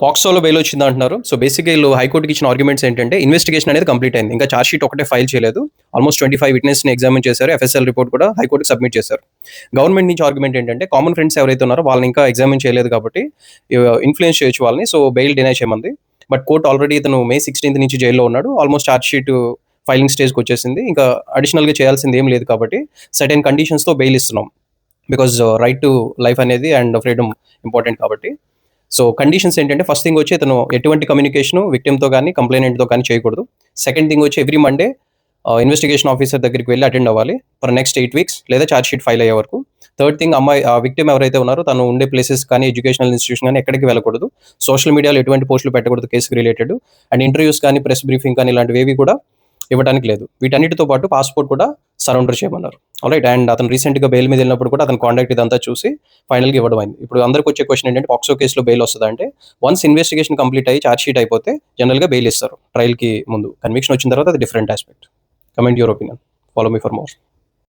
పాక్సోలో bail వచ్చింది అంటున్నారు. So బేసిక్‌గా వీళ్ళు హైకోర్ట్‌కి ఇచ్చిన ఆర్గ్యుమెంట్స్ ఏంటంటే ఇన్వెస్టిగేషన్ అనేది కంప్లీట్ అయింది. ఇంకా చార్జ్ షీట్ ఒకటే ఫైల్ చేయలేదు. ఆల్మోస్ట్ 25 విట్నెస్‌ని ఎగ్జామిన్ చేశారు. ఎఫ్ఎస్ఎల్ రిపోర్ట్ కూడా హైకోర్ట్‌కి సబ్మిట్ చేశారు. గవర్నమెంట్ నుంచి ఆర్గ్యుమెంట్ ఏంటంటే కామన్ ఫ్రెండ్స్ ఎవరైతే ఉన్నారో వాళ్ళని ఇంకా ఎగ్జామిన్ చేయలేదు కాబట్టి ఇన్‌ఫ్లుయెన్స్ చేయొచ్చు వాళ్ళని. సో బెయిల్ డినై చేయమంది. బట్ కోర్ట్ ఆల్రెడీ ఇతను మే 16 నుంచి జైల్‌లో ఉన్నాడు. ఆల్మోస్ట్ చార్జ్ షీట్ ఫైలింగ్ స్టేజ్‌కి వచ్చేసింది. ఇంకా అడిషనల్‌గా చేయాల్సింది ఏం లేదు కాబట్టి సర్టెన్ కండిషన్స్‌తో బెయిల్ ఇస్తున్నాం. బికాజ్ రైట్ టు లైఫ్ అనేది అండ్ ఫ్రీడమ్ ఇంపార్టెంట్ కాబట్టి. సో కండిషన్స్ ఏంటంటే ఫస్ట్ థింగ్ వచ్చి ఇతను ఎటువంటి కమ్యూనికేషన్ విక్టిమ్‌తో కానీ కంప్లైనెంట్‌తో కానీ చేయకూడదు. సెకండ్ థింగ్ వచ్చి ఎవ్రీ మండే ఇన్వెస్టిగేషన్ ఆఫీసర్ దగ్గరికి వెళ్ళి అటెండ్ అవ్వాలి ఫర్ నెక్స్ట్ 8 వీక్స్ లేదా చార్జ్ షీట్ ఫైల్ అయ్యే వరకు. థర్డ్ థింగ్ విక్టిమ్ ఎవరైతే ఉన్నారో తను ఉండే ప్లేసెస్ కానీ ఎడ్యుకేషనల్ ఇన్స్టిట్యూషన్ కానీ ఎక్కడికి వెళ్ళకూడదు. సోషల్ మీడియాలో ఎటువంటి పోస్టులు పెట్టకూడదు కేసుకి రిలేటెడ్. అండ్ ఇంటర్వ్యూస్ కానీ ప్రెస్ బ్రీఫింగ్ కానీ ఇలాంటివి ఏవి కూడా ఇవ్వడానికి లేదు. వీటన్నిటితో పాటు పాస్‌పోర్ట్ కూడా సరెండర్ చేయమన్నారు. ఆల్రైట్. అండ్ అతను రీసెంట్‌గా బెయిల్ మీద వెళ్ళినప్పుడు కూడా అతని కాంటాక్ట్ ఇదంతా చూసి ఫైనల్‌గా ఇవ్వడం అయింది. ఇప్పుడు అందరికి వచ్చే క్వెషన్ ఏంటంటే పాక్సో కేసులో బెయిల్ వస్తదా అంటే వన్స్ ఇన్వెస్టిగేషన్ కంప్లీట్ అయ్యి చార్జ్ షీట్ అయిపోతే జనరల్‌గా బెయిల్ ఇస్తారు ట్రయల్‌కి ముందు. కన్విక్షన్ వచ్చిన తర్వాత అది different aspect. Comment your opinion. Follow me for more.